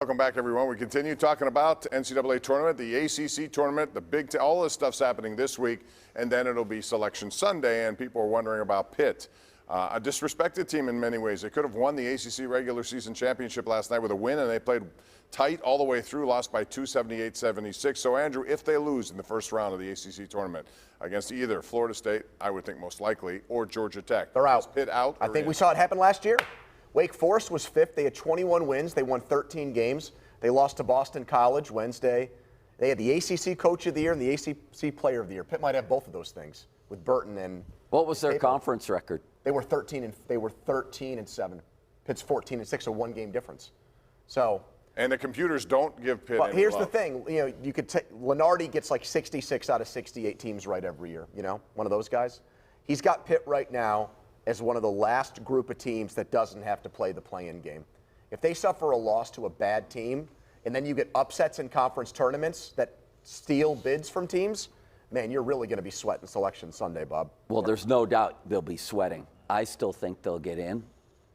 Welcome back, everyone. We continue talking about the NCAA tournament, the ACC tournament, the Big Ten. All this stuff's happening this week, and then it'll be Selection Sunday, and people are wondering about Pitt. A disrespected team in many ways. They could have won the ACC regular season championship last night with a win, and they played tight all the way through, lost by 278-76. So, Andrew, if they lose in the first round of the ACC tournament against either Florida State, I would think most likely, or Georgia Tech. They're out. Is Pitt out? I think we saw it happen last year. Wake Forest was fifth. They had 21 wins. They won 13 games. They lost to Boston College Wednesday. They had the ACC Coach of the Year and the ACC Player of the Year. Pitt might have both of those things with Burton and. What was their conference record? They were 13-7. Pitt's 14-6, a one-game difference. So. And the computers don't give Pitt. But here's love. the thing, you could take Lenardi gets like 66 out of 68 teams right every year. One of those guys. He's got Pitt right now as one of the last group of teams that doesn't have to play the play-in game. If they suffer a loss to a bad team, and then you get upsets in conference tournaments that steal bids from teams, man, you're really going to be sweating Selection Sunday, Bob. Well, there's no doubt they'll be sweating. I still think they'll get in.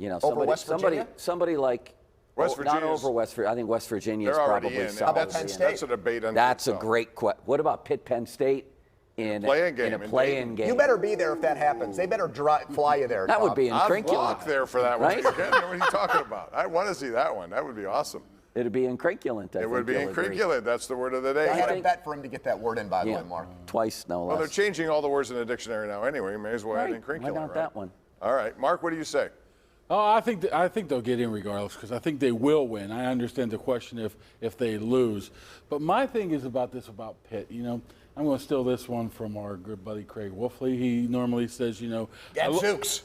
Over West Virginia? Somebody like West Virginia. Not over West Virginia. I think West Virginia is probably in. solidly How about Penn State? That's a debate on That's a great question. What about Pitt, Penn State in a play-in game? You better be there if that happens. They better fly you there. That would be I'd incrinculant. walk there for that one. Right? What are you talking about? I want to see that one. That would be awesome. It'd be incrinculant. It would be incrinculant. That's the word of the day. I had a bet for him to get that word in, by the way, Mark. Twice, no less. Well, they're changing all the words in the dictionary now anyway. You may as well add incrinculant. Why not right? that one? All right. Mark, what do you say? Oh, I think they'll get in regardless because I think they will win. I understand the question if they lose. But my thing is about Pitt. I'm going to steal this one from our good buddy Craig Wolfley. He normally says, Gadzooks.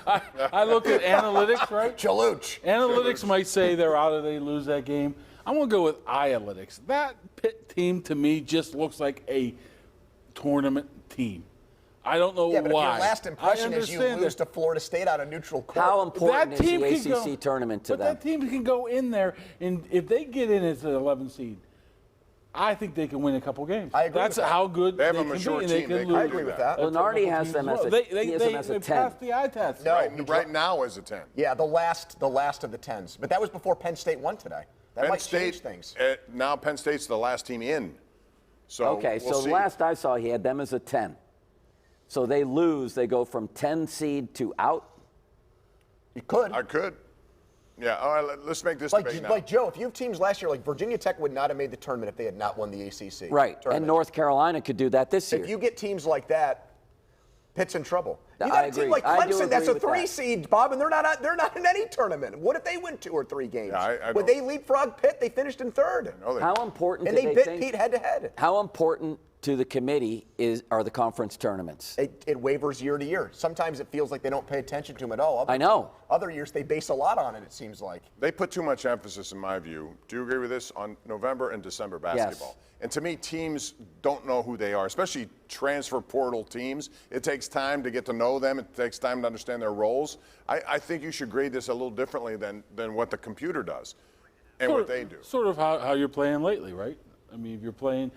I look at analytics, right? Chaluch. Analytics might say they're out if they lose that game. I'm going to go with Ialytics. That Pitt team to me just looks like a tournament team. I don't know why. If your last impression is you lose to Florida State on a neutral court. How important is the ACC tournament to them? But that team can go in there, and if they get in as an 11 seed, I think they can win a couple games. I agree. That's how good they have they a can mature be. team. They can lose. I agree with that. Lenardi has them as a 10. Passed the eye test. No, right now is a 10. Yeah, the last of the 10s. But that was before Penn State won today. That might change things. Now Penn State's the last team in. So okay, we'll see. Last I saw, he had them as a 10. So they lose, they go from 10 seed to out? You could. I could. Yeah, all right, let's make this debate now. Like, Joe, if you have teams last year, like Virginia Tech would not have made the tournament if they had not won the ACC. Right, tournament. and North Carolina could do that this year. If you get teams like that, Pitt's in trouble. You I got a agree. team like I do Clemson that's a agree with 3 that. seed, Bob, and they're not in any tournament. What if they win 2 or 3 games? Yeah, Would they leapfrog Pitt? They finished in 3rd. How important and do they they bit think, Pete head to head. How important to the committee are the conference tournaments? It wavers year to year. Sometimes it feels like they don't pay attention to them at all. I know. Other years they base a lot on it seems like. They put too much emphasis, in my view. Do you agree with this? On November and December basketball. Yes. And to me, teams don't know who they are, especially transfer portal teams. It takes time to get to know them. It takes time to understand their roles. I think you should grade this a little differently than what the computer does and what they do. Sort of how you're playing lately, right? I mean, if you're playing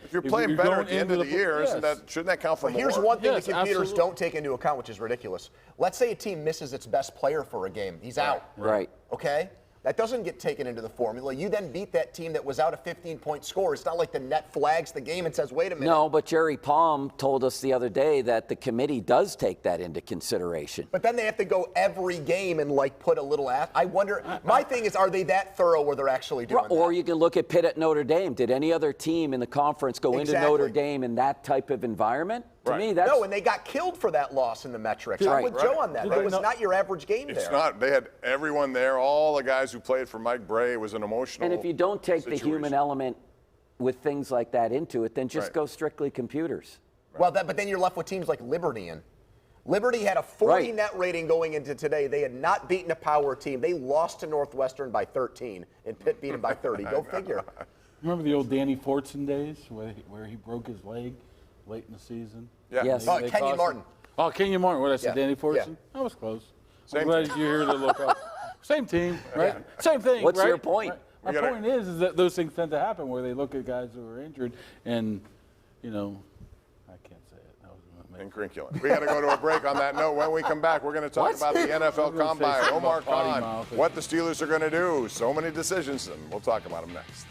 better at the end of the year, shouldn't that count for more? Here's one thing the computers absolutely. don't take into account, which is ridiculous. Let's say a team misses its best player for a game. He's out. Right. Okay? That doesn't get taken into the formula. You then beat that team that was out a 15-point score. It's not like the net flags the game and says, wait a minute. No, but Jerry Palm told us the other day that the committee does take that into consideration. But then they have to go every game and, put a little I wonder, my thing is, are they that thorough where they're actually doing that? Or you can look at Pitt at Notre Dame. Did any other team in the conference go into Notre Dame in that type of environment? To me, that's... No, and they got killed for that loss in the metrics. I'm with Joe on that. That was not your average game there. It's not. They had everyone there, all the guys who played for Mike Bray. It was an emotional And if you don't take situation. the human element with things like that into it, then just go strictly computers. Well, but then you're left with teams like Liberty. And Liberty had a 40 net rating going into today. They had not beaten a power team. They lost to Northwestern by 13, and Pitt beat them by 30. Go figure. Remember the old Danny Fortson days where he broke his leg late in the season? Yeah. Yes. Kenyon Martin. Oh, Kenyon Martin. What did I say? Yeah. Danny Fortson? Yeah. I was close. Same I'm glad you're here to look up. Same team, right? Yeah. Same thing, What's right? your point? My point is that those things tend to happen where they look at guys who are injured and, I can't say it. That was Incrinculant. We got to go to a break on that note. When we come back, we're going to talk about the NFL Combine, Omar Khan, what the Steelers are going to do. So many decisions, and we'll talk about them next.